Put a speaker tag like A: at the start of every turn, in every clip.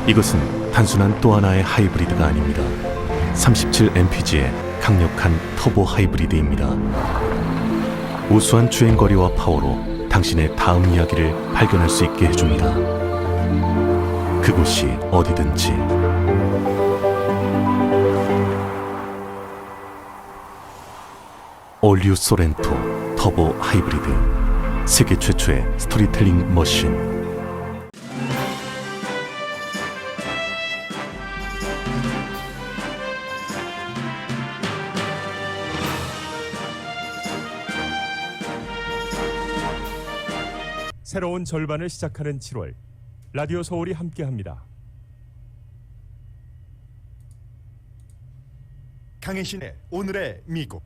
A: 이것은 단순한 또 하나의 하이브리드가 아닙니다. 37mpg의 강력한 터보 하이브리드입니다. 우수한 주행거리와 파워로 당신의 다음 이야기를 발견할 수 있게 해줍니다. 그곳이 어디든지. 올류 소렌토 터보 하이브리드, 세계 최초의 스토리텔링 머신.
B: 새로운 절반을 시작하는 7월, 라디오 서울이 함께합니다.
C: 강혜신의 오늘의 미국.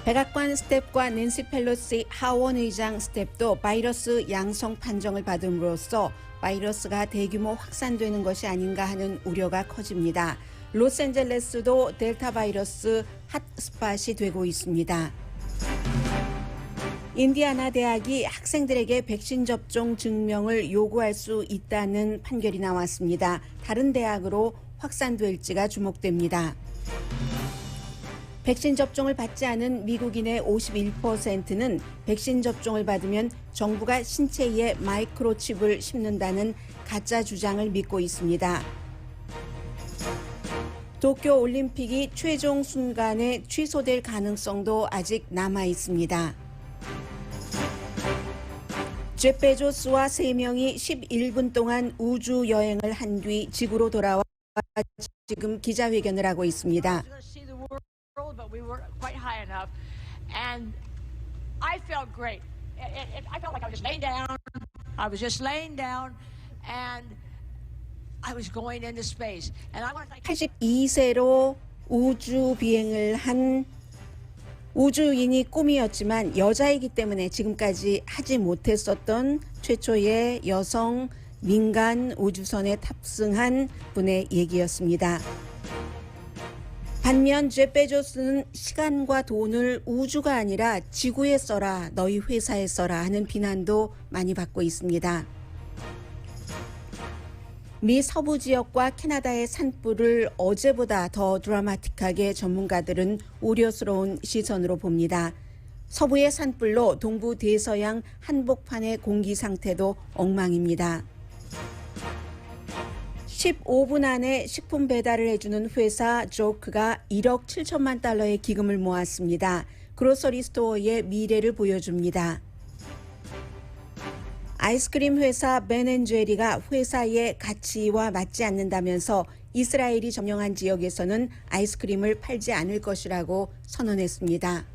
D: 백악관 스텝과 낸시 펠로시 하원 의장 스텝도 바이러스 양성 판정을 받음으로써 바이러스가 대규모 확산되는 것이 아닌가 하는 우려가 커집니다. 로스앤젤레스도 델타 바이러스 핫스팟이 되고 있습니다. 인디아나 대학이 학생들에게 백신 접종 증명을 요구할 수 있다는 판결이 나왔습니다. 다른 대학으로 확산될지가 주목됩니다. 백신 접종을 받지 않은 미국인의 51%는 백신 접종을 받으면 정부가 신체에 마이크로칩을 심는다는 가짜 주장을 믿고 있습니다. 도쿄 올림픽이 최종 순간에 취소될 가능성도 아직 남아 있습니다. 제프 베조스와 3명이 11분 동안 우주 여행을 한 뒤 지구로 돌아와 지금 기자회견을 하고 있습니다.
E: But we were quite high enough, and I felt great. I felt like I was just laying down, and I was going into space. And I want to thank
D: 82세로 우주 비행을 한 우주인이 꿈이었지만 여자이기 때문에 지금까지 하지 못했었던 최초의 여성 민간 우주선에 탑승한 분의 얘기였습니다. 반면 제프 베조스는 시간과 돈을 우주가 아니라 지구에 써라, 너희 회사에 써라 하는 비난도 많이 받고 있습니다. 미 서부 지역과 캐나다의 산불을 어제보다 더 드라마틱하게 전문가들은 우려스러운 시선으로 봅니다. 서부의 산불로 동부 대서양 한복판의 공기 상태도 엉망입니다. 15분 안에 식품 배달을 해주는 회사 조크가 1억 7천만 달러의 기금을 모았습니다. 그로서리 스토어의 미래를 보여줍니다. 아이스크림 회사 벤앤제리가 회사의 가치와 맞지 않는다면서 이스라엘이 점령한 지역에서는 아이스크림을 팔지 않을 것이라고 선언했습니다.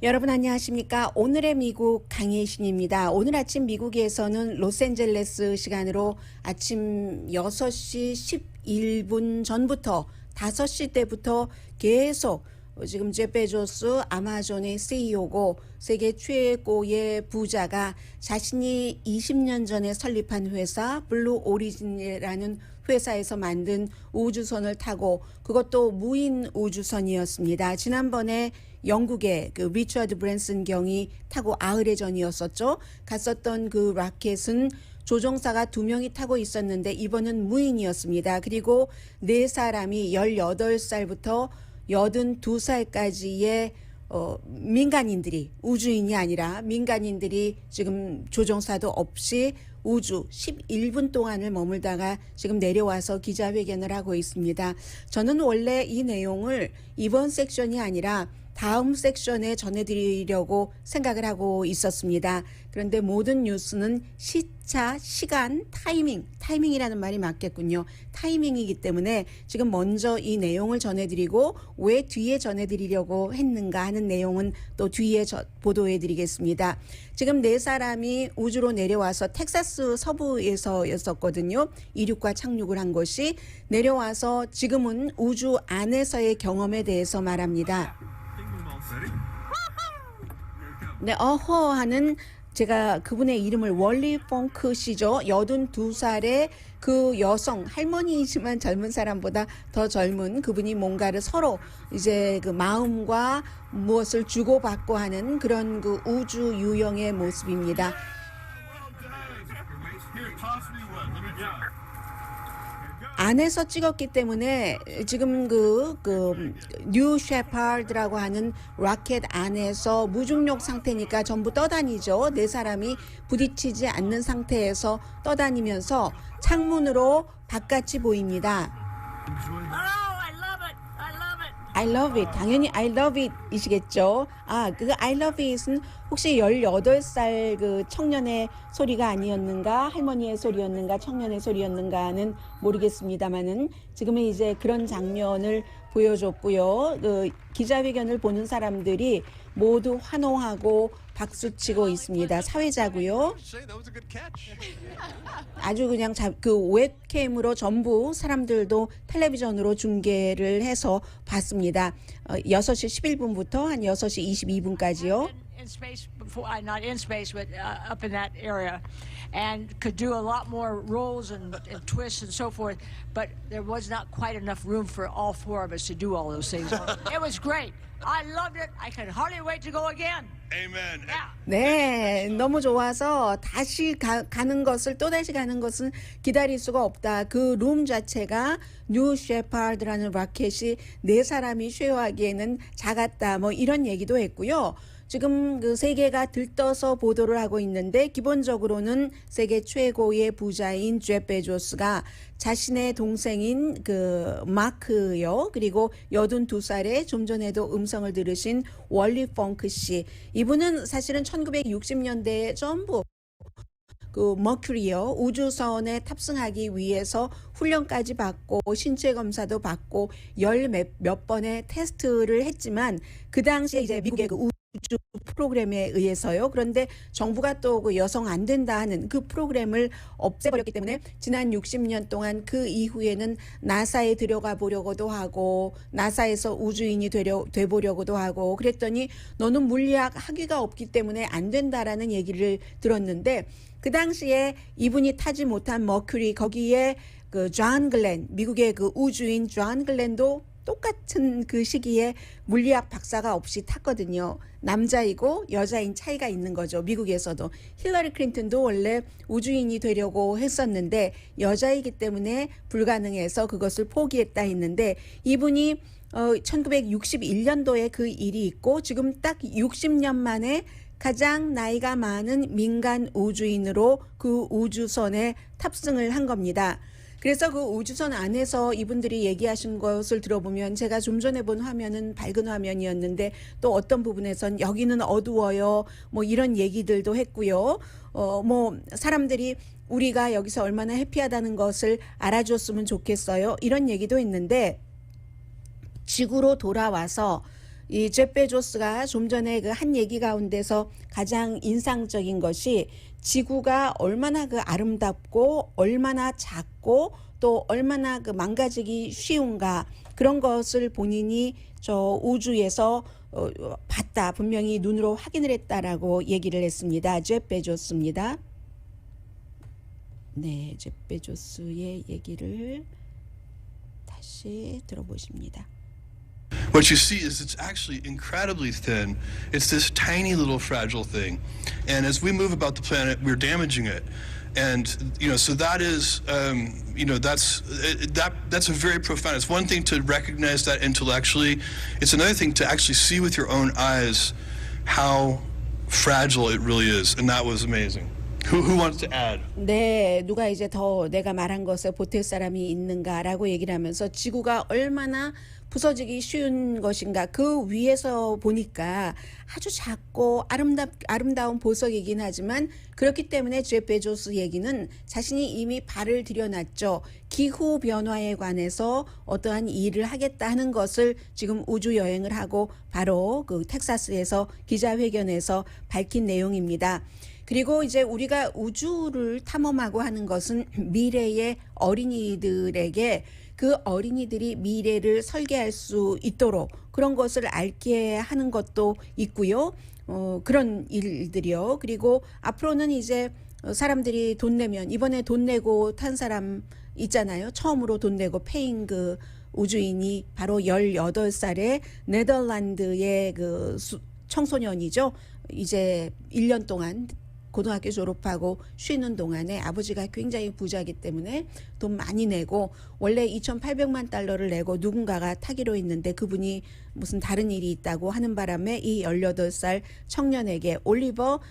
D: 여러분 안녕하십니까? 오늘의 미국 강혜신입니다. 오늘 아침 미국에서는 로스앤젤레스 시간으로 아침 6시 11분 전부터 5시 때부터 계속 지금 제프 베조스 아마존의 CEO고 세계 최고의 부자가 자신이 20년 전에 설립한 회사 블루 오리진이라는 회사에서 만든 우주선을 타고 그것도 무인 우주선이었습니다. 지난번에 영국의 그 리처드 브랜슨 경이 타고 아흘의 전이었었죠. 갔었던 그 라켓은 조종사가 2명이 타고 있었는데 이번은 무인이었습니다. 그리고 4사람이 18살부터 82살까지의 민간인들이 우주인이 아니라 민간인들이 지금 조종사도 없이 우주 11분 동안을 머물다가 지금 내려와서 기자회견을 하고 있습니다. 저는 원래 이 내용을 이번 섹션이 아니라 다음 섹션에 전해드리려고 생각을 하고 있었습니다. 그런데 모든 뉴스는 시차, 시간, 타이밍이라는 말이 맞겠군요. 타이밍이기 때문에 지금 먼저 이 내용을 전해드리고 왜 뒤에 전해드리려고 했는가 하는 내용은 또 뒤에 보도해드리겠습니다. 지금 4사람이 우주로 내려와서 텍사스 서부에서였었거든요. 이륙과 착륙을 한 것이 내려와서 지금은 우주 안에서의 경험에 대해서 말합니다. 네, 어허 하는 제가 그분의 이름을 월리 펑크 씨죠. 82살의 그 여성 할머니이지만 젊은 사람보다 더 젊은 그분이 뭔가를 서로 이제 그 마음과 무엇을 주고받고 하는 그런 그 우주 유형의 모습입니다. 안에서 찍었기 때문에 지금 뉴 셰파드라고 하는 로켓 안에서 무중력 상태니까 전부 떠다니죠. 네 사람이 부딪히지 않는 상태에서 떠다니면서 창문으로 바깥이 보입니다. I love it. 당연히 I love it 이시겠죠. 그 I love it은 혹시 18살 그 청년의 소리가 아니었는가, 할머니의 소리였는가, 청년의 소리였는가는 모르겠습니다만은 지금은 이제 그런 장면을 보여줬고요. 그 기자회견을 보는 사람들이 모두 환호하고 박수치고 있습니다. 사회자고요. 아주 그냥 그 웹캠으로 전부 사람들도 텔레비전으로 중계를 해서 봤습니다. 6시 11분부터 한 6시 22분까지요.
E: In space before, not in space, but up in that area, and could do a lot more rolls and twists and so forth. But there was not quite enough room for all four of us to do all those things. It was great. I loved it. I can hardly wait to go again.
C: Amen.
E: Yeah.
D: 네, 너무 좋아서 다시 가는 것을 또다시 가는 것은 기다릴 수가 없다. 그 룸 자체가 뉴 셰파드라는 라켓이 네 사람이 쉐어하기에는 작았다. 뭐 이런 얘기도 했고요. 지금 그 세계가 들떠서 보도를 하고 있는데 기본적으로는 세계 최고의 부자인 제프 베조스가 자신의 동생인 그 마크요. 그리고 82살에 좀 전에도 음성을 들으신 월리 펑크 씨. 이분은 사실은 1960년대에 전부 그 머큐리요 우주선에 탑승하기 위해서 훈련까지 받고 신체 검사도 받고 몇 번의 테스트를 했지만 그 당시에 이제 미국의 그 우주 프로그램에 의해서요. 그런데 정부가 또 그 여성 안 된다 하는 그 프로그램을 없애버렸기 때문에 지난 60년 동안 그 이후에는 나사에 들어가 보려고도 하고 나사에서 우주인이 돼보려고도 하고 그랬더니 너는 물리학 학위가 없기 때문에 안 된다라는 얘기를 들었는데 그 당시에 이분이 타지 못한 머큐리 거기에 그 존 글렌 미국의 그 우주인 존 글렌도 똑같은 그 시기에 물리학 박사가 없이 탔거든요. 남자이고 여자인 차이가 있는 거죠. 미국에서도. 힐러리 클린턴도 원래 우주인이 되려고 했었는데 여자이기 때문에 불가능해서 그것을 포기했다 했는데 이분이 1961년도에 그 일이 있고 지금 딱 60년 만에 가장 나이가 많은 민간 우주인으로 그 우주선에 탑승을 한 겁니다. 그래서 그 우주선 안에서 이분들이 얘기하신 것을 들어보면 제가 좀 전에 본 화면은 밝은 화면이었는데 또 어떤 부분에선 여기는 어두워요. 뭐 이런 얘기들도 했고요. 뭐 사람들이 우리가 여기서 얼마나 해피하다는 것을 알아줬으면 좋겠어요. 이런 얘기도 했는데 지구로 돌아와서 이 제프 베조스가 좀 전에 그 한 얘기 가운데서 가장 인상적인 것이 지구가 얼마나 그 아름답고 얼마나 작고 또 얼마나 그 망가지기 쉬운가 그런 것을 본인이 저 우주에서 봤다. 분명히 눈으로 확인을 했다라고 얘기를 했습니다. 제프 베조스입니다. 네, 제프 베조스의 얘기를 다시 들어보십니다.
F: What you see is it's actually incredibly thin. It's this tiny little fragile thing. And as we move about the planet, we're damaging it. And, so that is, that's a very profound, it's one thing to recognize that intellectually. It's another thing to actually see with your own eyes how fragile it really is. And that was amazing. Who wants to add?
D: 네, 누가 이제 더 내가 말한 것에 보탤 사람이 있는가라고 얘기를 하면서 지구가 얼마나 부서지기 쉬운 것인가 그 위에서 보니까 아주 작고 아름다운 보석이긴 하지만 그렇기 때문에 제프 베조스 얘기는 자신이 이미 발을 들여놨죠. 기후 변화에 관해서 어떠한 일을 하겠다 하는 것을 지금 우주 여행을 하고 바로 그 텍사스에서 기자회견에서 밝힌 내용입니다. 그리고 이제 우리가 우주를 탐험하고 하는 것은 미래의 어린이들에게 그 어린이들이 미래를 설계할 수 있도록 그런 것을 알게 하는 것도 있고요. 그런 일들이요. 그리고 앞으로는 이제 사람들이 돈 내면, 이번에 돈 내고 탄 사람 있잖아요. 처음으로 돈 내고 패인 그 우주인이 바로 18살의 네덜란드의 그 청소년이죠. 이제 1년 동안 고등학교 졸업하고 쉬는 동안에 아버지가 굉장히 부자이기 때문에 돈 많이 내고, 원래 2,800만 달러를 내고 누군가가 타기로 했는데 그분이 무슨 다른 일이 있다고 하는 바람에 이 18살 청년에게 올리버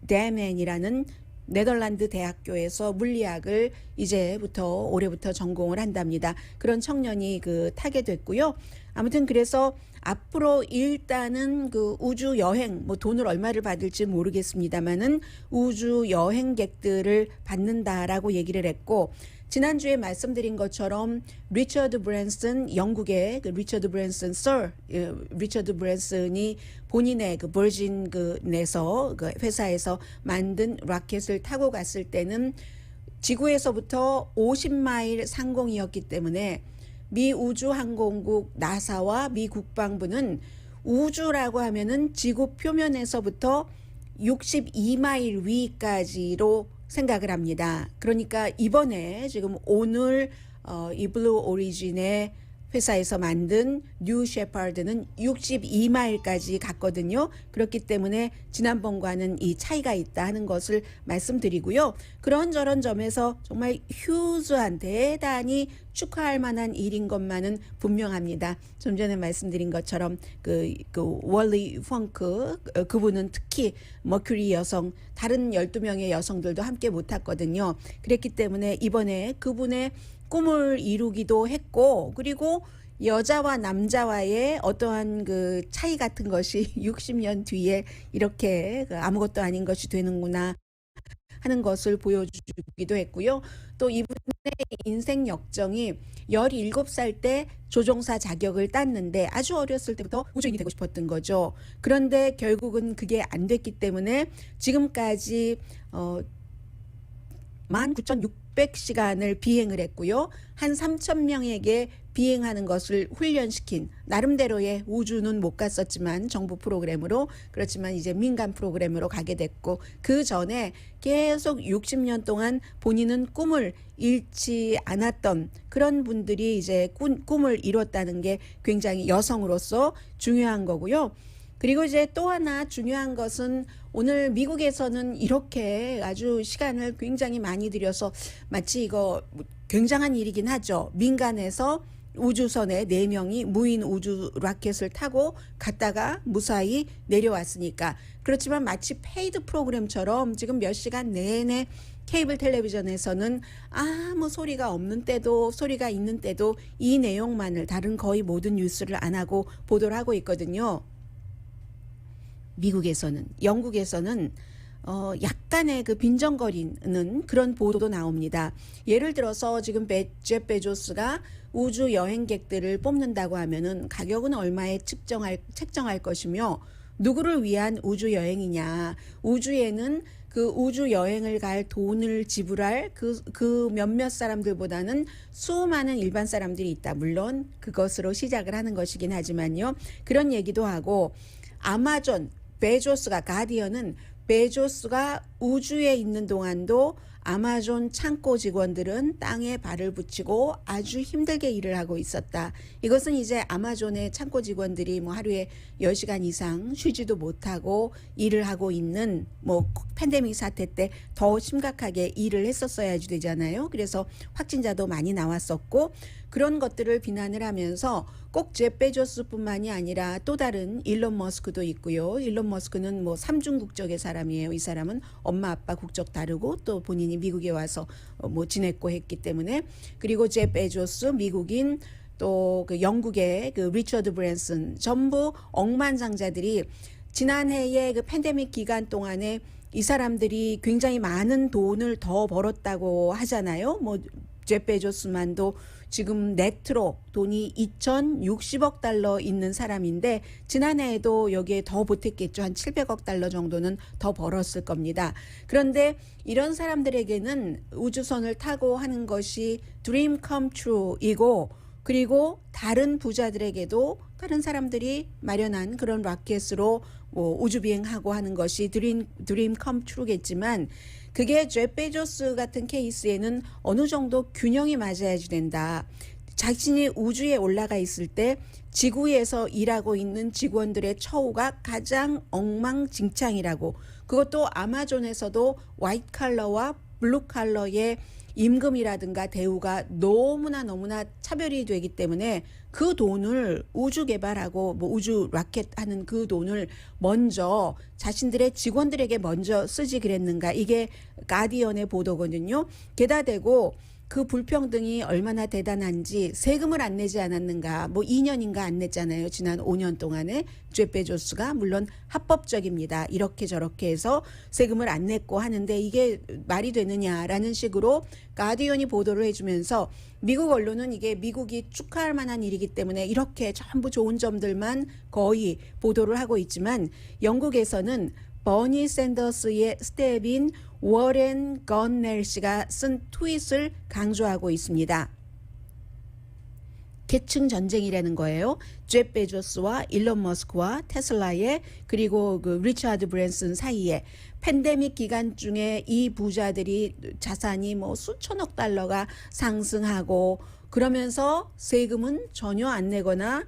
D: 데맨이라는 네덜란드 대학교에서 물리학을 이제부터 올해부터 전공을 한답니다. 그런 청년이 타게 됐고요. 아무튼 그래서 앞으로 일단은 그 우주 여행, 뭐 돈을 얼마를 받을지 모르겠습니다만은 우주 여행객들을 받는다라고 얘기를 했고, 지난주에 말씀드린 것처럼 리처드 브랜슨, 영국의 그 리처드 브랜슨 리처드 브랜슨이 본인의 그 버진 내서 그 회사에서 만든 라켓을 타고 갔을 때는 지구에서부터 50마일 상공이었기 때문에 미 우주항공국 나사와 미 국방부는 우주라고 하면은 지구 표면에서부터 62마일 위까지로 생각을 합니다. 그러니까 이번에 지금 오늘 이 블루 오리진의 회사에서 만든 뉴 셰퍼드는 62마일까지 갔거든요. 그렇기 때문에 지난번과는 이 차이가 있다 하는 것을 말씀드리고요. 그런저런 점에서 정말 휴즈한 대단히 축하할 만한 일인 것만은 분명합니다. 좀 전에 말씀드린 것처럼 그 월리 펑크 그분은 특히 머큐리 여성, 다른 12명의 여성들도 함께 못 탔거든요. 그랬기 때문에 이번에 그분의 꿈을 이루기도 했고, 그리고 여자와 남자와의 어떠한 그 차이 같은 것이 60년 뒤에 이렇게 아무것도 아닌 것이 되는구나 하는 것을 보여주기도 했고요. 또 이분의 인생 역정이 17살 때 조종사 자격을 땄는데 아주 어렸을 때부터 우주인이 되고 싶었던 거죠. 그런데 결국은 그게 안 됐기 때문에 지금까지 19,600시간을 비행을 했고요. 한 3,000명에게 비행하는 것을 훈련시킨, 나름대로의 우주는 못 갔었지만 정부 프로그램으로, 그렇지만 이제 민간 프로그램으로 가게 됐고, 그 전에 계속 60년 동안 본인은 꿈을 잃지 않았던 그런 분들이 이제 꿈을 이뤘다는 게 굉장히 여성으로서 중요한 거고요. 그리고 이제 또 하나 중요한 것은 오늘 미국에서는 이렇게 아주 시간을 굉장히 많이 들여서 마치 이거 굉장한 일이긴 하죠. 민간에서 우주선에 4명이 무인 우주 라켓을 타고 갔다가 무사히 내려왔으니까. 그렇지만 마치 페이드 프로그램처럼 지금 몇 시간 내내 케이블 텔레비전에서는 아무 소리가 없는 때도 소리가 있는 때도 이 내용만을, 다른 거의 모든 뉴스를 안 하고 보도를 하고 있거든요. 미국에서는, 영국에서는 약간의 그 빈정거리는 그런 보도도 나옵니다. 예를 들어서 지금 제프 베조스가 우주 여행객들을 뽑는다고 하면은 가격은 얼마에 책정할 것이며, 누구를 위한 우주 여행이냐, 우주에는 그 우주 여행을 갈 돈을 지불할 그 몇몇 사람들보다는 수많은 일반 사람들이 있다. 물론 그것으로 시작을 하는 것이긴 하지만요. 그런 얘기도 하고, 아마존, 베조스가, 가디언은 베조스가 우주에 있는 동안도 아마존 창고 직원들은 땅에 발을 붙이고 아주 힘들게 일을 하고 있었다. 이것은 이제 아마존의 창고 직원들이 뭐 하루에 10시간 이상 쉬지도 못하고 일을 하고 있는, 뭐 팬데믹 사태 때 더 심각하게 일을 했었어야 되잖아요. 그래서 확진자도 많이 나왔었고, 그런 것들을 비난을 하면서 꼭 제프 베조스뿐만이 아니라 또 다른 일론 머스크도 있고요. 일론 머스크는 뭐 3중 국적의 사람이에요. 이 사람은 엄마 아빠 국적 다르고 또 본인이 미국에 와서 뭐 지냈고 했기 때문에. 그리고 제프 베조스 미국인, 또 그 영국의 그 리처드 브랜슨, 전부 억만장자들이 지난해의 그 팬데믹 기간 동안에 이 사람들이 굉장히 많은 돈을 더 벌었다고 하잖아요. 뭐 제프 베조스만도 지금 네트로 돈이 2,060억 달러 있는 사람인데 지난해에도 여기에 더 보탰겠죠. 한 700억 달러 정도는 더 벌었을 겁니다. 그런데 이런 사람들에게는 우주선을 타고 하는 것이 dream come true이고, 그리고 다른 부자들에게도 다른 사람들이 마련한 그런 라켓으로 뭐 우주 비행하고 하는 것이 드림 컴 트루겠지만 그게 제프 베조스 같은 케이스에는 어느 정도 균형이 맞아야지 된다. 자신이 우주에 올라가 있을 때 지구에서 일하고 있는 직원들의 처우가 가장 엉망진창이라고, 그것도 아마존에서도 화이트 칼러와 블루 칼러의 임금이라든가 대우가 너무나 차별이 되기 때문에 그 돈을 우주 개발하고 뭐 우주 라켓 하는 그 돈을 먼저 자신들의 직원들에게 먼저 쓰지 그랬는가, 이게 가디언의 보도거든요. 게다 대고 그 불평등이 얼마나 대단한지 세금을 안 내지 않았는가, 뭐 2년인가 안 냈잖아요. 지난 5년 동안에 제프 베조스가, 물론 합법적입니다. 이렇게 저렇게 해서 세금을 안 냈고 하는데 이게 말이 되느냐라는 식으로 가디언이 보도를 해주면서 미국 언론은 이게 미국이 축하할 만한 일이기 때문에 이렇게 전부 좋은 점들만 거의 보도를 하고 있지만 영국에서는 버니 샌더스의 스텝인 워렌 건넬 씨가 쓴 트윗을 강조하고 있습니다. 계층 전쟁이라는 거예요. 제프 베조스와 일론 머스크와 테슬라의 그리고 그 리차드 브랜슨 사이에 팬데믹 기간 중에 이 부자들이 자산이 뭐 수천억 달러가 상승하고 그러면서 세금은 전혀 안 내거나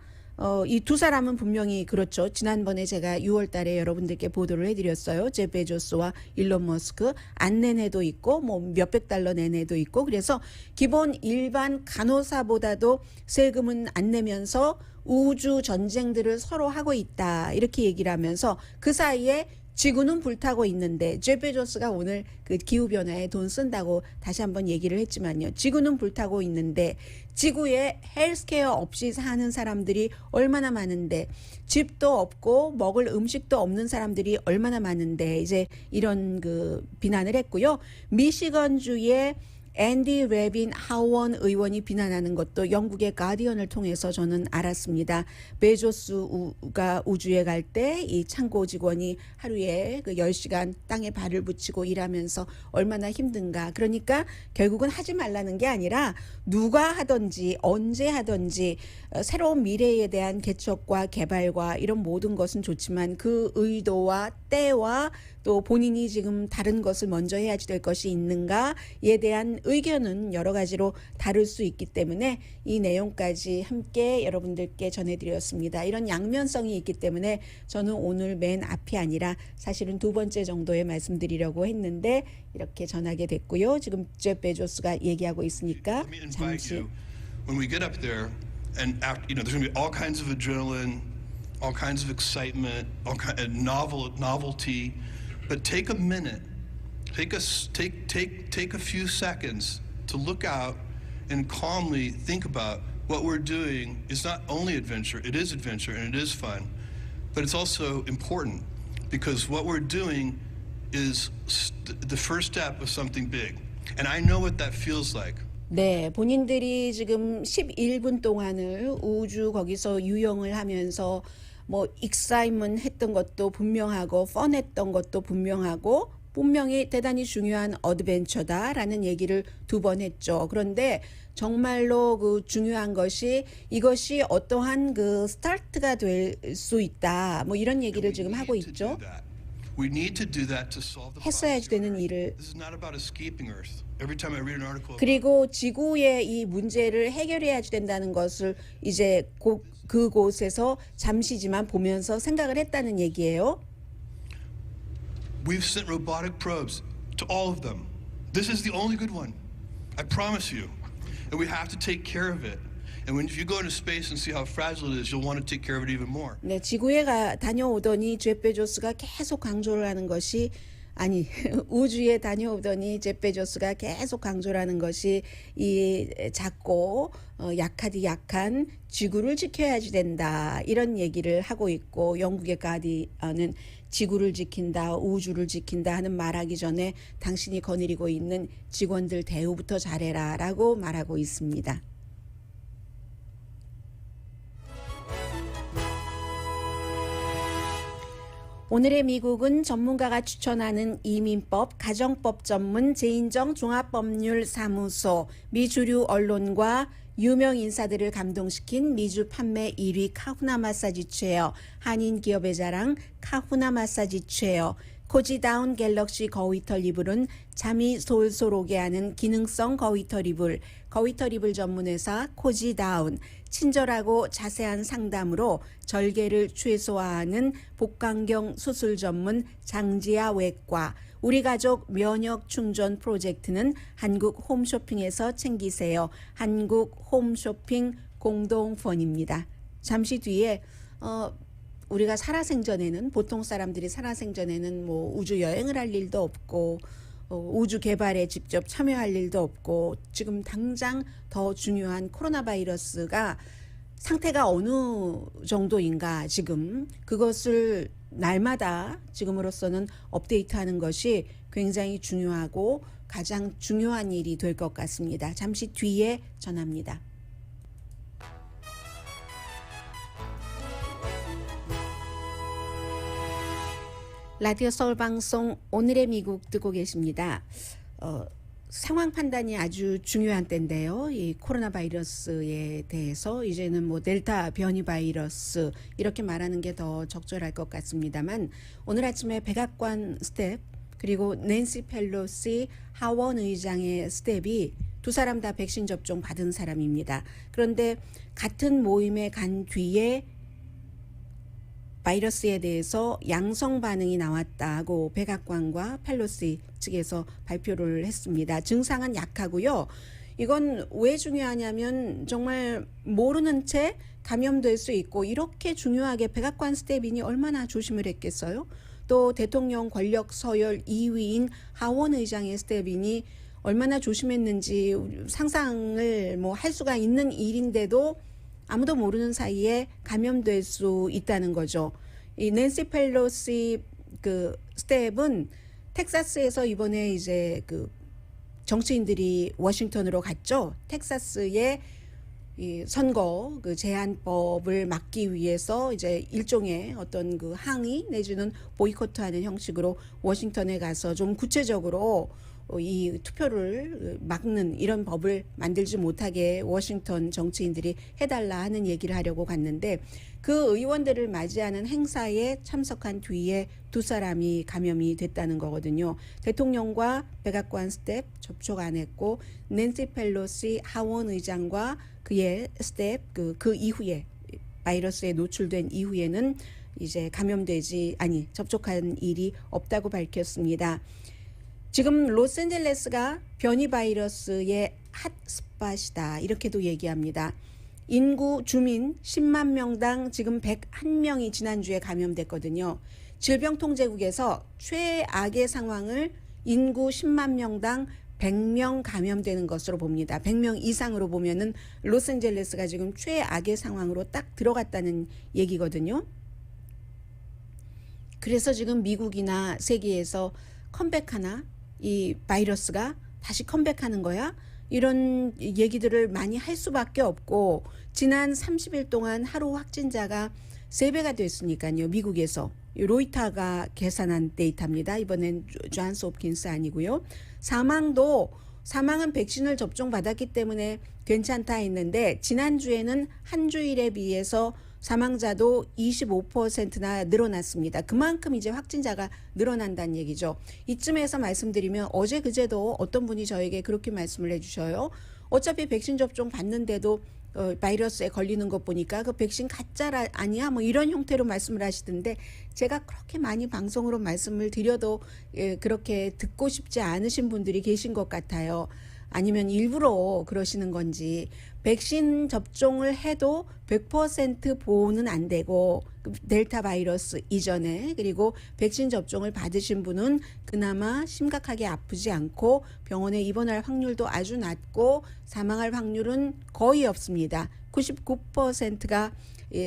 D: 이 두 사람은 분명히 그렇죠. 지난번에 제가 6월 달에 여러분들께 보도를 해드렸어요. 제프 베조스와 일론 머스크 안 낸 애도 있고 뭐 몇백 달러 낸 애도 있고, 그래서 기본 일반 간호사보다도 세금은 안 내면서 우주 전쟁들을 서로 하고 있다, 이렇게 얘기를 하면서 그 사이에 지구는 불타고 있는데, 제프 베조스가 오늘 그 기후변화에 돈 쓴다고 다시 한번 얘기를 했지만요. 지구는 불타고 있는데 지구에 헬스케어 없이 사는 사람들이 얼마나 많은데, 집도 없고 먹을 음식도 없는 사람들이 얼마나 많은데, 이제 이런 그 비난을 했고요. 미시건주의 앤디 레빈 하원 의원이 비난하는 것도 영국의 가디언을 통해서 저는 알았습니다. 베조스가 우주에 갈 때 이 창고 직원이 하루에 그 10시간 땅에 발을 붙이고 일하면서 얼마나 힘든가. 그러니까 결국은 하지 말라는 게 아니라 누가 하든지 언제 하든지 새로운 미래에 대한 개척과 개발과 이런 모든 것은 좋지만 그 의도와 때와 또 본인이 지금 다른 것을 먼저 해야지 될 것이 있는가에 대한 의견은 여러 가지로 다를 수 있기 때문에 이 내용까지 함께 여러분들께 전해드렸습니다. 이런 양면성이 있기 때문에 저는 오늘 맨 앞이 아니라 사실은 두 번째 정도에 말씀드리려고 했는데 이렇게 전하게 됐고요. 지금 제프 베조스가 얘기하고 있으니까
F: Let me invite
D: 잠시.
F: you, when we get up there, and after, there's going to be all kinds of adrenaline, all kinds of excitement, and novelty. But take a minute, take a few seconds to look out and calmly think about what we're doing is not only adventure, it is adventure and it is fun, but it's also important because what we're doing is the first step of something big. And I know what that feels like.
D: 네, 본인들이 지금 11분 동안을 우주 거기서 유영을 하면서 뭐 익사이먼 했던 것도 분명하고 펀했던 것도 분명하고 분명히 대단히 중요한 어드벤처다라는 얘기를 두 번 했죠. 그런데 정말로 그 중요한 것이 이것이 어떠한 그 스타트가 될 수 있다. 뭐 이런 얘기를 지금 하고 있죠.
F: We need to do that to solve the
D: 했어야지 되는
F: problem.
D: 일을.
F: This is not about escaping Earth. Every time I read an article
D: 그리고 지구의 이 문제를 해결해야지 된다는 것을 이제 그곳에서 잠시지만 보면서 생각을 했다는 얘기예요.
F: we've sent robotic probes to all of them. This is the only good one. I promise you. And we have to take care of it. And if you go into space and see how fragile it is, you'll want to take care of it even more.
D: 네, 지구에 다녀오더니 제프 베조스가 계속 강조를 하는 것이 우주에 다녀오더니 제프 베조스가 계속 강조를 하는 것이 이 작고 약하디 약한 지구를 지켜야지 된다. 이런 얘기를 하고 있고 영국의 가디언은 지구를 지킨다, 우주를 지킨다 하는 말하기 전에 당신이 거느리고 있는 직원들 대우부터 잘해라 라고 말하고 있습니다. 오늘의 미국은 전문가가 추천하는 이민법, 가정법 전문 재인정 종합법률사무소, 미주류 언론과 유명 인사들을 감동시킨 미주 판매 1위 카후나 마사지 체어, 한인 기업의 자랑 카후나 마사지 체어, 코지다운 갤럭시 거위털 이불은 잠이 솔솔 오게 하는 기능성 거위털 이불, 거위털 이불 전문회사 코지다운, 친절하고 자세한 상담으로 절개를 최소화하는 복강경 수술 전문 장지아 외과, 우리 가족 면역 충전 프로젝트는 한국 홈쇼핑에서 챙기세요. 한국 홈쇼핑 공동펀입니다. 잠시 뒤에 우리가 살아생전에는, 보통 사람들이 살아생전에는 뭐 우주 여행을 할 일도 없고 우주 개발에 직접 참여할 일도 없고, 지금 당장 더 중요한 코로나 바이러스가 상태가 어느 정도인가, 지금 그것을 날마다 지금으로서는 업데이트하는 것이 굉장히 중요하고 가장 중요한 일이 될 것 같습니다. 잠시 뒤에 전합니다. 라디오 서울 방송 오늘의 미국 듣고 계십니다. 상황 판단이 아주 중요한 때인데요. 이 코로나 바이러스에 대해서 이제는 뭐 델타 변이 바이러스 이렇게 말하는 게 더 적절할 것 같습니다만, 오늘 아침에 백악관 스텝 그리고 낸시 펠로시 하원 의장의 스텝이 두 사람 다 백신 접종 받은 사람입니다. 그런데 같은 모임에 간 뒤에 바이러스에 대해서 양성 반응이 나왔다고 백악관과 펠로시 측에서 발표를 했습니다. 증상은 약하고요. 이건 왜 중요하냐면 정말 모르는 채 감염될 수 있고, 이렇게 중요하게 백악관 스텝이니 얼마나 조심을 했겠어요. 또 대통령 권력 서열 2위인 하원 의장의 스텝이니 얼마나 조심했는지 상상을 뭐 할 수가 있는 일인데도 아무도 모르는 사이에 감염될 수 있다는 거죠. 이 낸시 펠로시 그 스텝은 텍사스에서 이번에 이제 그 정치인들이 워싱턴으로 갔죠. 텍사스의 이 선거 그 제한법을 막기 위해서 이제 일종의 어떤 그 항의 내지는 보이콧하는 형식으로 워싱턴에 가서 좀 구체적으로 이 투표를 막는 이런 법을 만들지 못하게 워싱턴 정치인들이 해달라 하는 얘기를 하려고 갔는데, 그 의원들을 맞이하는 행사에 참석한 뒤에 두 사람이 감염이 됐다는 거거든요. 대통령과 백악관 스텝 접촉 안 했고, 낸시 펠로시 하원 의장과 그의 스텝 그 이후에 바이러스에 노출된 이후에는 이제 접촉한 일이 없다고 밝혔습니다. 지금 로스앤젤레스가 변이 바이러스의 핫스팟이다, 이렇게도 얘기합니다. 인구 주민 10만 명당 지금 101명이 지난주에 감염됐거든요. 질병통제국에서 최악의 상황을 인구 10만 명당 100명 감염되는 것으로 봅니다. 100명 이상으로 보면은 로스앤젤레스가 지금 최악의 상황으로 딱 들어갔다는 얘기거든요. 그래서 지금 미국이나 세계에서 컴백하나, 이 바이러스가 다시 컴백하는 거야? 이런 얘기들을 많이 할 수밖에 없고, 지난 30일 동안 하루 확진자가 3배가 됐으니까요. 미국에서 로이터가 계산한 데이터입니다. 이번엔 존스 홉킨스 아니고요. 사망은 백신을 접종받았기 때문에 괜찮다 했는데, 지난주에는 한 주일에 비해서 사망자도 25%나 늘어났습니다. 그만큼 이제 확진자가 늘어난다는 얘기죠. 이쯤에서 말씀드리면, 어제 그제도 어떤 분이 저에게 그렇게 말씀을 해주셔요. 어차피 백신 접종 받는데도 바이러스에 걸리는 것 보니까 그 백신 가짜 아니야? 뭐 이런 형태로 말씀을 하시던데, 제가 그렇게 많이 방송으로 말씀을 드려도 그렇게 듣고 싶지 않으신 분들이 계신 것 같아요. 아니면 일부러 그러시는 건지. 백신 접종을 해도 100% 보호는 안 되고, 델타 바이러스 이전에, 그리고 백신 접종을 받으신 분은 그나마 심각하게 아프지 않고 병원에 입원할 확률도 아주 낮고 사망할 확률은 거의 없습니다. 99%가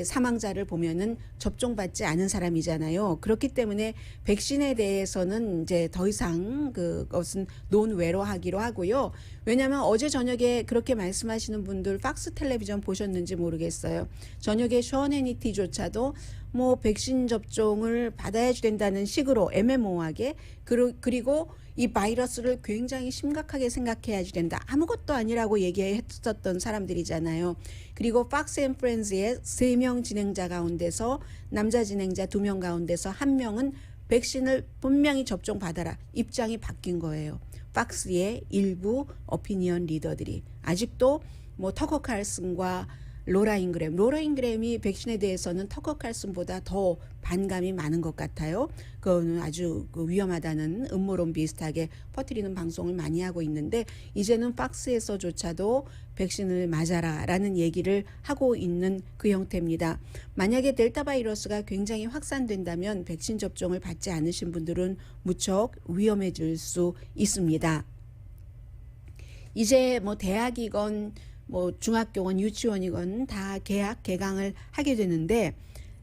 D: 사망자를 보면은 접종받지 않은 사람이잖아요. 그렇기 때문에 백신에 대해서는 이제 더 이상 그것은 논외로 하기로 하고요. 왜냐하면 어제 저녁에 그렇게 말씀하시는 분들 박스 텔레비전 보셨는지 모르겠어요. 저녁에 션 해니티조차도 뭐 백신 접종을 받아야 된다는 식으로 애매모호하게 그리고 이 바이러스를 굉장히 심각하게 생각해야지 된다. 아무것도 아니라고 얘기했었던 사람들이잖아요. 그리고 박스 앤 프렌즈의 3명 진행자 가운데서 남자 진행자 2명 가운데서 1명은 백신을 분명히 접종받아라. 입장이 바뀐 거예요. 박스의 일부 오피니언 리더들이 아직도 뭐 터커 칼슨과 로라 잉그램이 백신에 대해서는 터커 칼슨보다 더 반감이 많은 것 같아요. 그거는 아주 위험하다는 음모론 비슷하게 퍼뜨리는 방송을 많이 하고 있는데 이제는 박스에서조차도 백신을 맞아라라는 얘기를 하고 있는 그 형태입니다. 만약에 델타 바이러스가 굉장히 확산된다면 백신 접종을 받지 않으신 분들은 무척 위험해질 수 있습니다. 이제 뭐 대학이건 뭐 중학교건 유치원이건 다 개강을 하게 되는데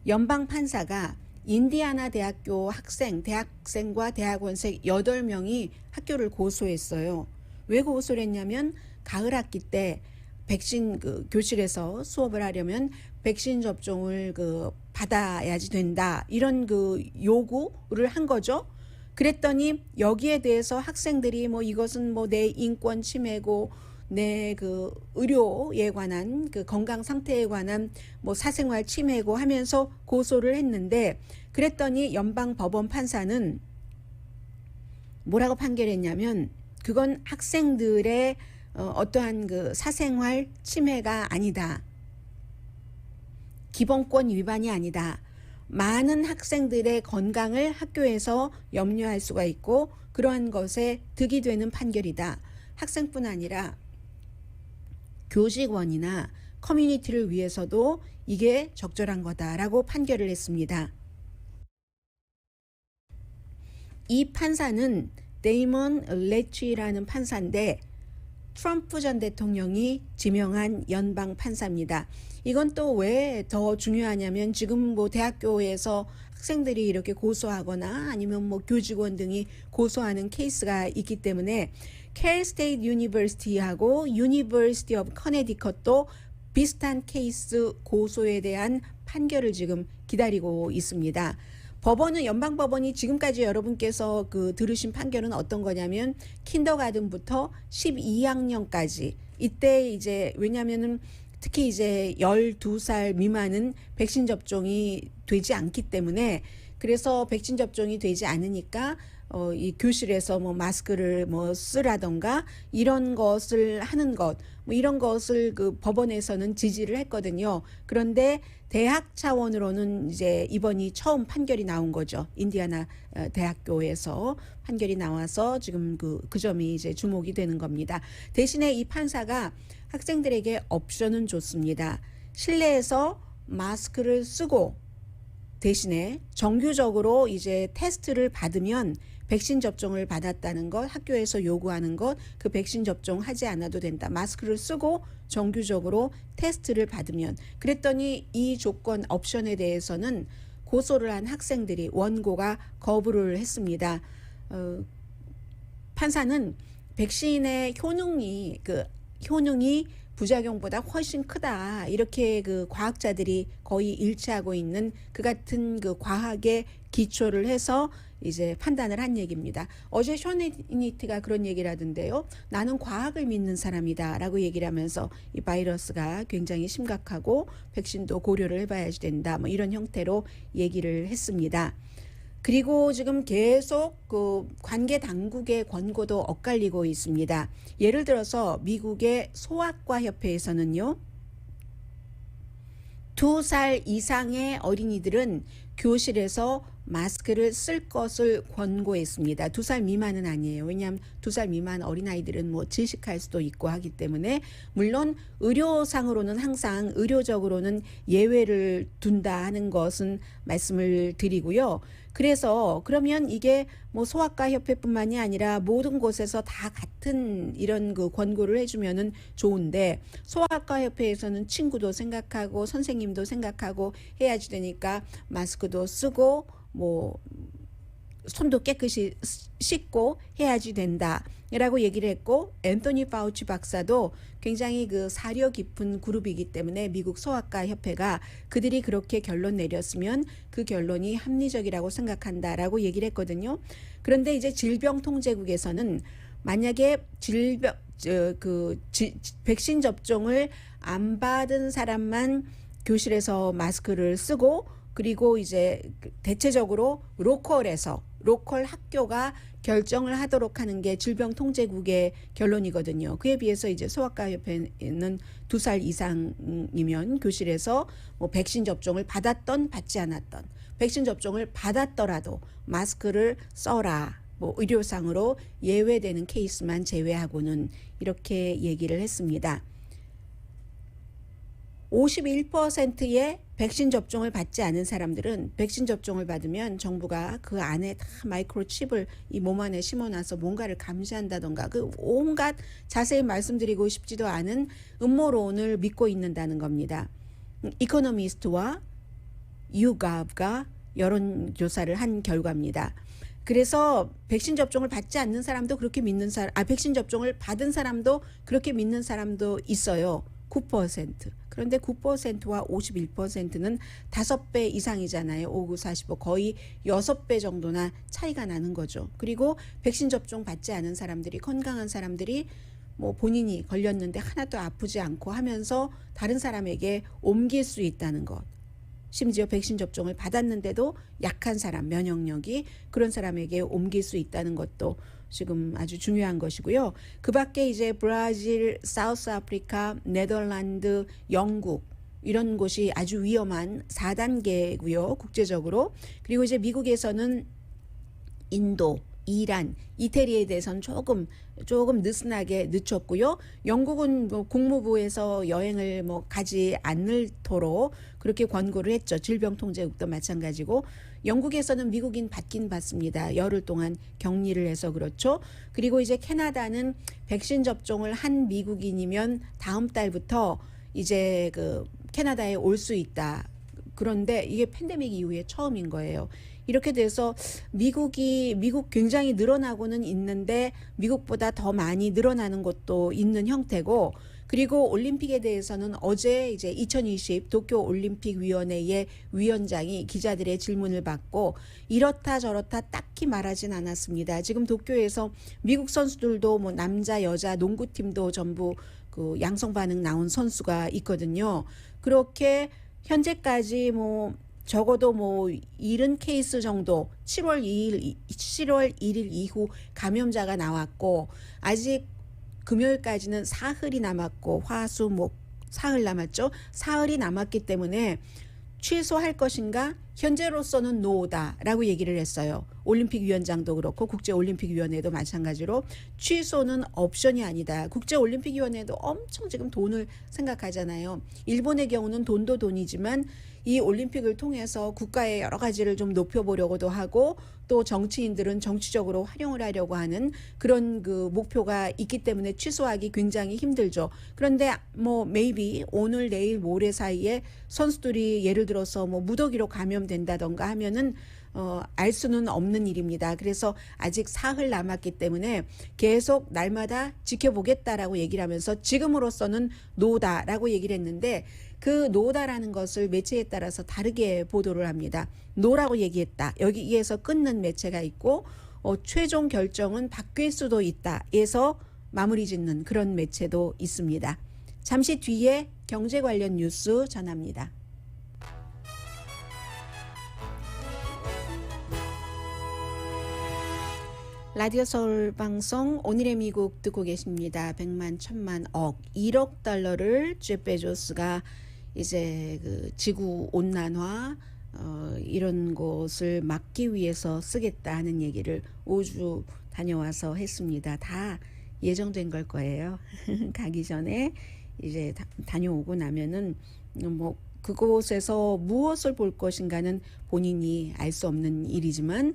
D: 연방 판사가 인디아나 대학교 대학생과 대학원생 8명이 학교를 고소했어요. 왜 고소를 했냐면 가을 학기 때 백신 교실에서 수업을 하려면 백신 접종을 받아야지 된다. 이런 요구를 한 거죠. 그랬더니 여기에 대해서 학생들이 뭐 이것은 뭐 내 인권 침해고 내 의료에 관한 건강 상태에 관한 뭐 사생활 침해고 하면서 고소를 했는데 그랬더니 연방 법원 판사는 뭐라고 판결했냐면 그건 학생들의 어떠한 사생활 침해가 아니다. 기본권 위반이 아니다. 많은 학생들의 건강을 학교에서 염려할 수가 있고 그러한 것에 득이 되는 판결이다. 학생뿐 아니라 교직원이나 커뮤니티를 위해서도 이게 적절한 거다라고 판결을 했습니다. 이 판사는 데이먼 레치라는 판사인데 트럼프 전 대통령이 지명한 연방 판사입니다. 이건 또 왜 더 중요하냐면 지금 뭐 대학교에서 학생들이 이렇게 고소하거나 아니면 뭐 교직원 등이 고소하는 케이스가 있기 때문에 캘 스테이트 유니버시티하고 유니버시티 오브 커네디컷도 비슷한 케이스 고소에 대한 판결을 지금 기다리고 있습니다. 법원은 연방법원이 지금까지 여러분께서 들으신 판결은 어떤 거냐면 킨더가든부터 12학년까지 이때 이제 왜냐면은 특히 이제 12살 미만은 백신 접종이 되지 않기 때문에 그래서 백신 접종이 되지 않으니까 이 교실에서 뭐 마스크를 뭐 쓰라던가 이런 것을 하는 것 뭐 이런 것을 법원에서는 지지를 했거든요. 그런데 대학 차원으로는 이제 이번이 처음 판결이 나온 거죠. 인디아나 대학교에서 판결이 나와서 지금 그 점이 이제 주목이 되는 겁니다. 대신에 이 판사가 학생들에게 옵션은 줬습니다. 실내에서 마스크를 쓰고 대신에 정규적으로 이제 테스트를 받으면 백신 접종을 받았다는 것, 학교에서 요구하는 것, 그 백신 접종하지 않아도 된다. 마스크를 쓰고 정규적으로 테스트를 받으면. 그랬더니 이 조건 옵션에 대해서는 고소를 한 학생들이 원고가 거부를 했습니다. 판사는 백신의 효능이 부작용보다 훨씬 크다. 이렇게 과학자들이 거의 일치하고 있는 그 같은 과학에 기초를 해서 이제 판단을 한 얘기입니다. 어제 션 해니티가 그런 얘기를 하던데요. 나는 과학을 믿는 사람이다 라고 얘기를 하면서 이 바이러스가 굉장히 심각하고 백신도 고려를 해봐야지 된다. 뭐 이런 형태로 얘기를 했습니다. 그리고 지금 계속 관계 당국의 권고도 엇갈리고 있습니다. 예를 들어서 미국의 소아과 협회에서는요. 2살 이상의 어린이들은 교실에서 마스크를 쓸 것을 권고했습니다. 2살 미만은 아니에요. 왜냐하면 2살 미만 어린아이들은 뭐 질식할 수도 있고 하기 때문에, 물론 의료상으로는 항상 의료적으로는 예외를 둔다 하는 것은 말씀을 드리고요. 그래서 그러면 이게 뭐 소아과 협회뿐만이 아니라 모든 곳에서 다 같은 이런 그 권고를 해주면은 좋은데, 소아과 협회에서는 친구도 생각하고 선생님도 생각하고 해야지 되니까 마스크도 쓰고 뭐 손도 깨끗이 씻고 해야지 된다라고 얘기를 했고, 앤토니 파우치 박사도 굉장히 그 사려 깊은 그룹이기 때문에 미국 소아과 협회가 그들이 그렇게 결론 내렸으면 그 결론이 합리적이라고 생각한다라고 얘기를 했거든요. 그런데 이제 질병통제국에서는 만약에 백신 접종을 안 받은 사람만 교실에서 마스크를 쓰고, 그리고 이제 대체적으로 로컬 학교가 결정을 하도록 하는 게 질병통제국의 결론이거든요. 그에 비해서 이제 소아과 협회는 2살 이상이면 교실에서 뭐 백신 접종을 받았던 받지 않았던, 백신 접종을 받았더라도 마스크를 써라. 뭐 의료상으로 예외되는 케이스만 제외하고는, 이렇게 얘기를 했습니다. 51%의 백신 접종을 받지 않은 사람들은 백신 접종을 받으면 정부가 그 안에 다 마이크로칩을 이 몸 안에 심어놔서 뭔가를 감시한다던가, 그 온갖 자세히 말씀드리고 싶지도 않은 음모론을 믿고 있는다는 겁니다. 이코노미스트와 YouGov가 여론조사를 한 결과입니다. 그래서 백신 접종을 받지 않는 사람도 그렇게 믿는 백신 접종을 받은 사람도 그렇게 믿는 사람도 있어요. 9%. 그런데 9%와 51%는 5배 이상이잖아요. 5, 9, 45 거의 6배 정도나 차이가 나는 거죠. 그리고 백신 접종 받지 않은 사람들이, 건강한 사람들이 뭐 본인이 걸렸는데 하나도 아프지 않고 하면서 다른 사람에게 옮길 수 있다는 것. 심지어 백신 접종을 받았는데도 약한 사람, 면역력이 그런 사람에게 옮길 수 있다는 것도 지금 아주 중요한 것이고요. 그 밖에 이제 브라질, 사우스 아프리카, 네덜란드, 영국 이런 곳이 아주 위험한 4단계고요. 국제적으로. 그리고 이제 미국에서는 인도, 이란, 이태리에 대해서는 조금 느슨하게 늦췄고요. 영국은 뭐 국무부에서 여행을 뭐 가지 않도록 그렇게 권고를 했죠. 질병통제국도 마찬가지고, 영국에서는 미국인 받긴 받습니다. 열흘 동안 격리를 해서 그렇죠. 그리고 이제 캐나다는 백신 접종을 한 미국인이면 다음 달부터 이제 그 캐나다에 올 수 있다. 그런데 이게 팬데믹 이후에 처음인 거예요. 이렇게 돼서 미국 굉장히 늘어나고는 있는데 미국보다 더 많이 늘어나는 곳도 있는 형태고, 그리고 올림픽에 대해서는 어제 이제 2020 도쿄 올림픽 위원회의 위원장이 기자들의 질문을 받고 이렇다 저렇다 딱히 말하진 않았습니다. 지금 도쿄에서 미국 선수들도 뭐 남자 여자 농구팀도 전부 그 양성 반응 나온 선수가 있거든요. 그렇게 현재까지 뭐 적어도 뭐 70케이스 정도 7월 1일 이후 감염자가 나왔고, 아직 금요일까지는 사흘이 남았고, 화수 목 사흘 남았죠. 사흘이 남았기 때문에 취소할 것인가? 현재로서는 노다라고 얘기를 했어요. 올림픽 위원장도 그렇고 국제올림픽위원회도 마찬가지로 취소는 옵션이 아니다. 국제올림픽위원회도 엄청 지금 돈을 생각하잖아요. 일본의 경우는 돈도 돈이지만 이 올림픽을 통해서 국가의 여러 가지를 좀 높여보려고도 하고, 또 정치인들은 정치적으로 활용을 하려고 하는 그런 그 목표가 있기 때문에 취소하기 굉장히 힘들죠. 그런데 뭐 maybe 오늘 내일 모레 사이에 선수들이 예를 들어서 뭐 무더기로 감염된다던가 하면은 알 수는 없는 일입니다. 그래서 아직 사흘 남았기 때문에 계속 날마다 지켜보겠다라고 얘기를 하면서 지금으로서는 노다라고 얘기를 했는데, 그 노다라는 것을 매체에 따라서 다르게 보도를 합니다. 노라고 얘기했다. 여기에서 끊는 매체가 있고, 최종 결정은 바뀔 수도 있다. 에서 마무리 짓는 그런 매체도 있습니다. 잠시 뒤에 경제 관련 뉴스 전합니다. 라디오 서울 방송 오늘의 미국 듣고 계십니다. 100만, 1000만, 억, 1억 달러를 제프 베조스가 이제 그 지구 온난화 이런 곳을 막기 위해서 쓰겠다 하는 얘기를 5주 다녀와서 했습니다. 다 예정된 걸 거예요. 가기 전에 이제 다녀오고 나면은 뭐 그곳에서 무엇을 볼 것인가는 본인이 알 수 없는 일이지만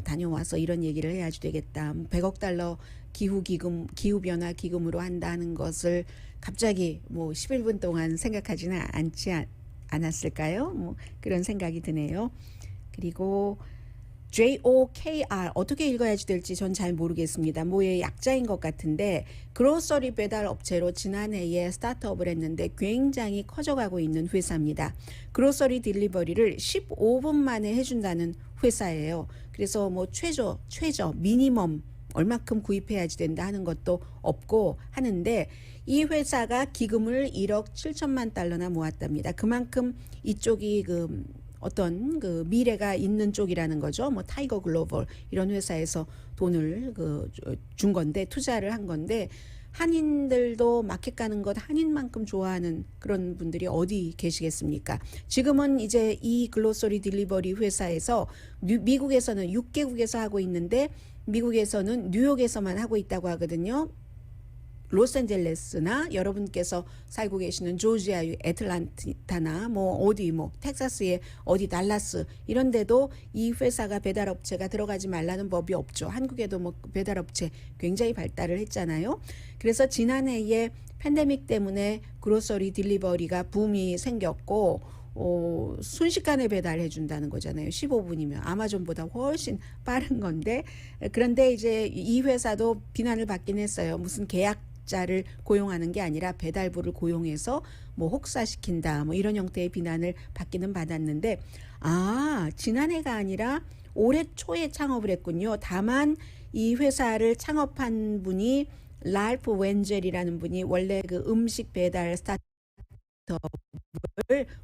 D: 다녀와서 이런 얘기를 해야지 되겠다. 100억 달러 기후변화 기금으로 한다는 것을 갑자기 뭐 11분 동안 생각하지는 않았을까요? 뭐 그런 생각이 드네요. 그리고 JOKR 어떻게 읽어야지 될지 전 잘 모르겠습니다. 뭐의 약자인 것 같은데 그로서리 배달 업체로 지난해에 스타트업을 했는데 굉장히 커져가고 있는 회사입니다. 그로서리 딜리버리를 15분 만에 해준다는 회사예요. 그래서 뭐 최저 미니멈 얼마큼 구입해야지 된다 하는 것도 없고 하는데 이 회사가 기금을 1억 7천만 달러나 모았답니다. 그만큼 이쪽이 어떤 미래가 있는 쪽이라는 거죠. 뭐 타이거 글로벌 이런 회사에서 돈을 준 건데 투자를 한 건데 한인들도 마켓 가는 것 한인만큼 좋아하는 그런 분들이 어디 계시겠습니까? 지금은 이제 이 글로서리 딜리버리 회사에서 미국에서는 6개국에서 하고 있는데 미국에서는 뉴욕에서만 하고 있다고 하거든요. 로스앤젤레스나 여러분께서 살고 계시는 조지아의 애틀란타나 뭐 어디 뭐 텍사스의 어디 달라스 이런 데도 이 회사가 배달업체가 들어가지 말라는 법이 없죠. 한국에도 뭐 배달업체 굉장히 발달을 했잖아요. 그래서 지난해에 팬데믹 때문에 그로서리 딜리버리가 붐이 생겼고 순식간에 배달해 준다는 거잖아요. 15분이면 아마존보다 훨씬 빠른 건데 그런데 이제 이 회사도 비난을 받긴 했어요. 무슨 계약자를 고용하는 게 아니라 배달부를 고용해서 뭐 혹사시킨다 뭐 이런 형태의 비난을 받기는 받았는데 지난해가 아니라 올해 초에 창업을 했군요. 다만 이 회사를 창업한 분이 랄프 웬젤이라는 분이 원래 그 음식 배달 스타트업을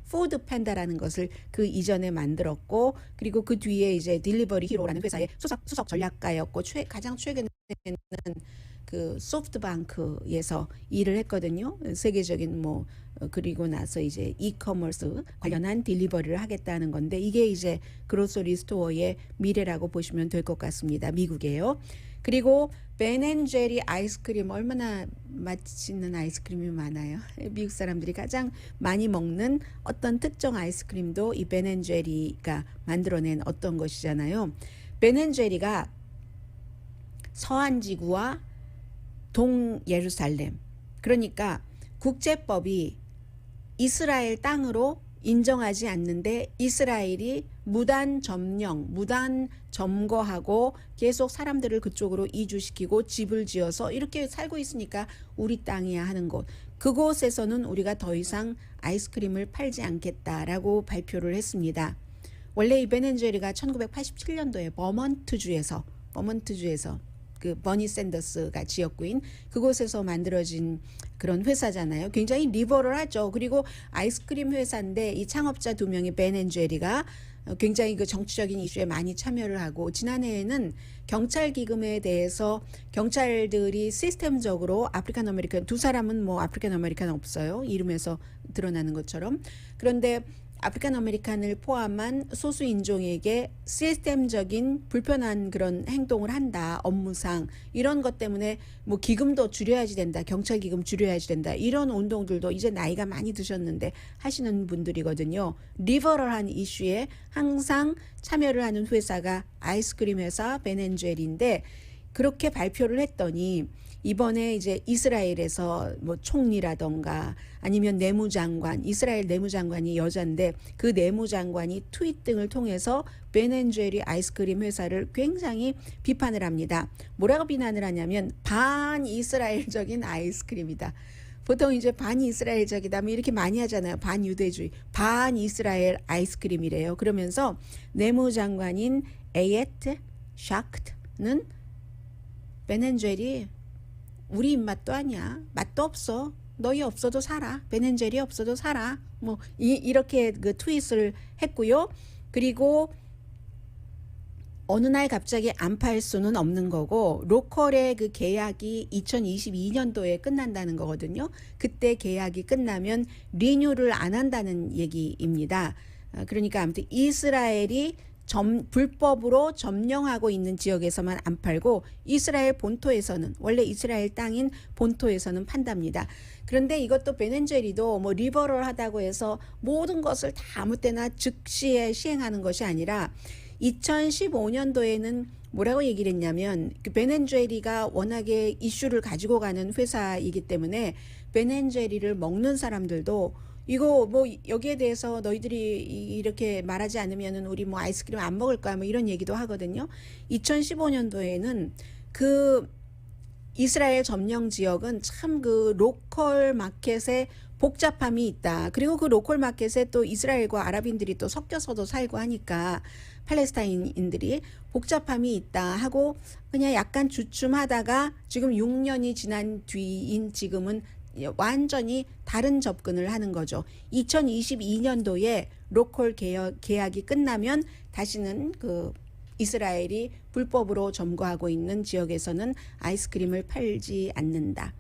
D: 푸드 팬다라는 것을 그 이전에 만들었고 그리고 그 뒤에 이제 딜리버리 히로라는 회사의 수석 전략가였고 가장 최근에는 그 소프트뱅크에서 일을 했거든요. 세계적인 뭐 그리고 나서 이제 이커머스 관련한 딜리버리를 하겠다는 건데 이게 이제 그로서리 스토어의 미래라고 보시면 될 것 같습니다. 미국에요. 그리고 벤앤제리 아이스크림 얼마나 맛있는 아이스크림이 많아요. 미국 사람들이 가장 많이 먹는 어떤 특정 아이스크림도 이 벤앤제리가 만들어낸 어떤 것이잖아요. 벤앤제리가 서한지구와 동예루살렘 그러니까 국제법이 이스라엘 땅으로 인정하지 않는데 이스라엘이 무단 점령, 무단 점거하고 계속 사람들을 그쪽으로 이주시키고 집을 지어서 이렇게 살고 있으니까 우리 땅이야 하는 곳. 그곳에서는 우리가 더 이상 아이스크림을 팔지 않겠다라고 발표를 했습니다. 원래 이 벤앤제리가 1987년도에 버먼트주에서 그 버니 샌더스가 지역구인 그곳에서 만들어진 그런 회사잖아요. 굉장히 리버럴하죠. 그리고 아이스크림 회사인데 이 창업자 2명이 벤앤제리가 굉장히 그 정치적인 이슈에 많이 참여를 하고 지난해에는 경찰 기금에 대해서 경찰들이 시스템적으로 아프리칸 아메리칸 2사람은 뭐 아프리칸 아메리칸 없어요. 이름에서 드러나는 것처럼. 그런데 아프리칸 아메리칸을 포함한 소수 인종에게 시스템적인 불편한 그런 행동을 한다. 업무상 이런 것 때문에 뭐 기금도 줄여야지 된다. 경찰 기금 줄여야지 된다. 이런 운동들도 이제 나이가 많이 드셨는데 하시는 분들이거든요. 리버럴한 이슈에 항상 참여를 하는 회사가 아이스크림 회사 벤앤제리인데 그렇게 발표를 했더니 이번에 이제 이스라엘에서 뭐 총리라던가 아니면 내무장관, 이스라엘 내무장관이 여잔데 그 내무장관이 트윗 등을 통해서 벤앤제리 아이스크림 회사를 굉장히 비판을 합니다. 뭐라고 비난을 하냐면 반이스라엘적인 아이스크림이다. 보통 이제 반이스라엘적이다 뭐 이렇게 많이 하잖아요. 반유대주의, 반이스라엘 아이스크림이래요. 그러면서 내무장관인 에예트 샤크트는 벤앤제리 우리 입맛도 아니야. 맛도 없어. 너희 없어도 살아. 벤앤제리 없어도 살아. 뭐 이렇게 그 트윗을 했고요. 그리고 어느 날 갑자기 안 팔 수는 없는 거고 로컬의 그 계약이 2022년도에 끝난다는 거거든요. 그때 계약이 끝나면 리뉴를 안 한다는 얘기입니다. 그러니까 아무튼 이스라엘이 불법으로 점령하고 있는 지역에서만 안 팔고 이스라엘 본토에서는 원래 이스라엘 땅인 본토에서는 판답니다. 그런데 이것도 베넨젤리도 뭐 리버럴하다고 해서 모든 것을 다 아무 때나 즉시에 시행하는 것이 아니라 2015년도에는 뭐라고 얘기를 했냐면 그 베넨젤리가 워낙에 이슈를 가지고 가는 회사이기 때문에 베넨젤리를 먹는 사람들도 이거 뭐 여기에 대해서 너희들이 이렇게 말하지 않으면은 우리 뭐 아이스크림 안 먹을 거야 뭐 이런 얘기도 하거든요. 2015년도에는 그 이스라엘 점령 지역은 참 그 로컬 마켓에 복잡함이 있다. 그리고 그 로컬 마켓에 또 이스라엘과 아랍인들이 또 섞여서도 살고 하니까 팔레스타인인들이 복잡함이 있다 하고 그냥 약간 주춤하다가 지금 6년이 지난 뒤인 지금은 완전히 다른 접근을 하는 거죠. 2022년도에 로컬 계약이 끝나면 다시는 그 이스라엘이 불법으로 점거하고 있는 지역에서는 아이스크림을 팔지 않는다.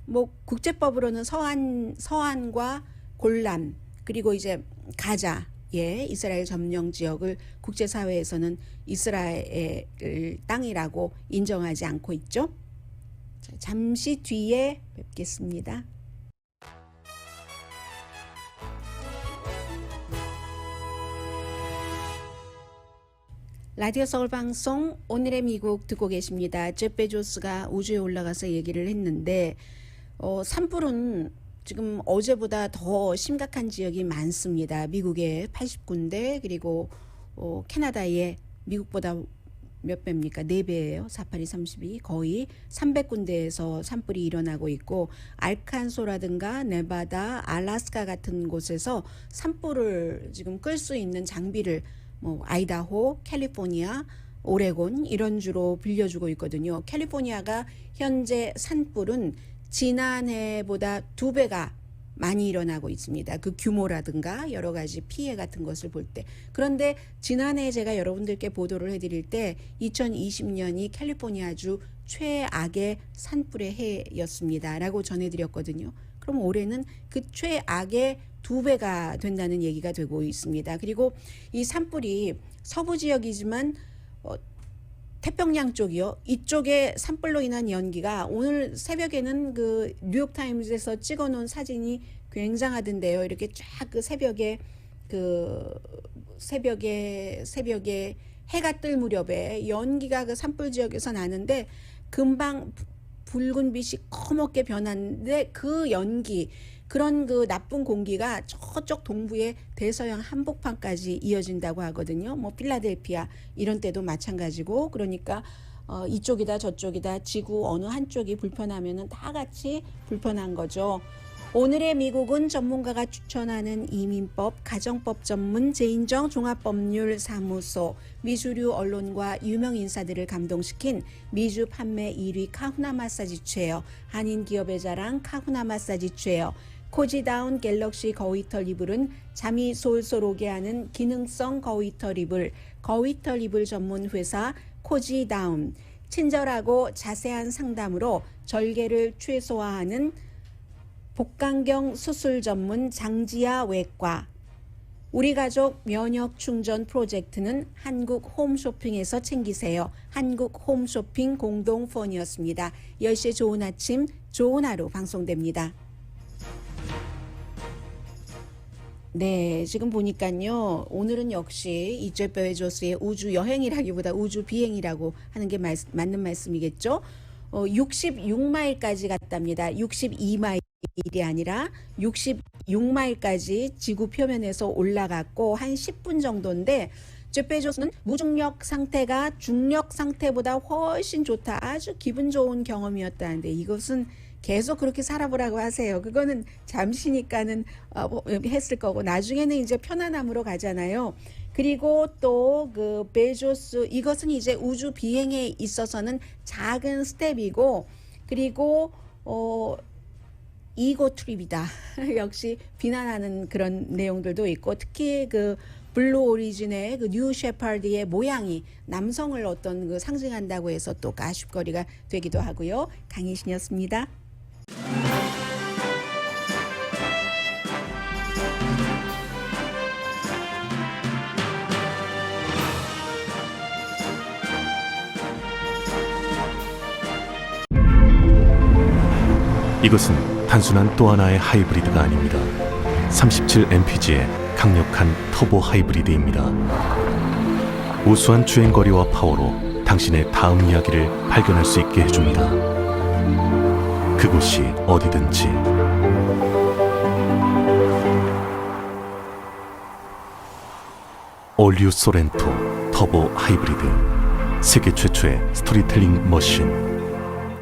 D: 뭐 국제법으로는 서안과 골란 그리고 이제 가자의 이스라엘 점령 지역을 국제사회에서는 이스라엘 땅이라고 인정하지 않고 있죠. 자, 잠시 뒤에 뵙겠습니다. 라디오 서울 방송 오늘의 미국 듣고 계십니다. 제프 베조스가 우주에 올라가서 얘기를 했는데 산불은 지금 어제보다 더 심각한 지역이 많습니다. 미국의 80군데 그리고 캐나다의 미국보다 몇 배입니까? 4배예요. 48이 32 거의 300군데에서 산불이 일어나고 있고 알칸소라든가 네바다, 알래스카 같은 곳에서 산불을 지금 끌 수 있는 장비를 뭐 아이다호, 캘리포니아, 오레곤 이런 주로 빌려주고 있거든요. 캘리포니아가 현재 산불은 지난해보다 2배가 많이 일어나고 있습니다. 그 규모라든가 여러 가지 피해 같은 것을 볼 때. 그런데 지난해 제가 여러분들께 보도를 해드릴 때 2020년이 캘리포니아주 최악의 산불의 해였습니다. 라고 전해드렸거든요. 그럼 올해는 그 최악의 2배가 된다는 얘기가 되고 있습니다. 그리고 이 산불이 서부 지역이지만 태평양 쪽이요. 이쪽에 산불로 인한 연기가 오늘 새벽에는 그 뉴욕타임즈에서 찍어놓은 사진이 굉장하던데요. 이렇게 쫙 그 새벽에 해가 뜰 무렵에 연기가 그 산불 지역에서 나는데 금방 붉은 빛이 검게 변하는데 그 연기 그런 그 나쁜 공기가 저쪽 동부의 대서양 한복판까지 이어진다고 하거든요. 뭐 필라델피아 이런 때도 마찬가지고 그러니까 이쪽이다 저쪽이다 지구 어느 한쪽이 불편하면은 다 같이 불편한 거죠. 오늘의 미국은 전문가가 추천하는 이민법, 가정법 전문 제인정 종합법률사무소, 미주류 언론과 유명 인사들을 감동시킨 미주 판매 1위 카후나 마사지 체어, 한인 기업의 자랑 카후나 마사지 체어, 코지다운 갤럭시 거위털 이불은 잠이 솔솔 오게 하는 기능성 거위털 이불, 거위털 이불 전문 회사 코지다운, 친절하고 자세한 상담으로 절개를 최소화하는 복강경 수술 전문 장지아 외과, 우리 가족 면역 충전 프로젝트는 한국 홈쇼핑에서 챙기세요. 한국 홈쇼핑 공동폰이었습니다. 10시에 좋은 아침, 좋은 하루 방송됩니다. 네, 지금 보니까요. 오늘은 역시 이 제프 베조스의 우주 여행이라기보다 우주 비행이라고 하는 게 맞는 말씀이겠죠. 66마일까지 갔답니다. 62마일이 아니라 66마일까지 지구 표면에서 올라갔고 한 10분 정도인데 제프 베조스는 무중력 상태가 중력 상태보다 훨씬 좋다. 아주 기분 좋은 경험이었다는데 이것은 계속 그렇게 살아보라고 하세요. 그거는 잠시니까는 했을 거고 나중에는 이제 편안함으로 가잖아요. 그리고 또 그 베조스 이것은 이제 우주 비행에 있어서는 작은 스텝이고 그리고 이고 트립이다. 역시 비난하는 그런 내용들도 있고 특히 그 블루 오리진의 그 뉴 셰파드의 모양이 남성을 어떤 그 상징한다고 해서 또 가십거리가 되기도 하고요. 강희신이었습니다.
A: 이것은 단순한 또 하나의 하이브리드가 아닙니다. 37 mpg의 강력한 터보 하이브리드입니다. 우수한 주행거리와 파워로 당신의 다음 이야기를 발견할 수 있게 해줍니다. 그곳이 어디든지. 올류 소렌토 터보 하이브리드, 세계 최초의 스토리텔링 머신.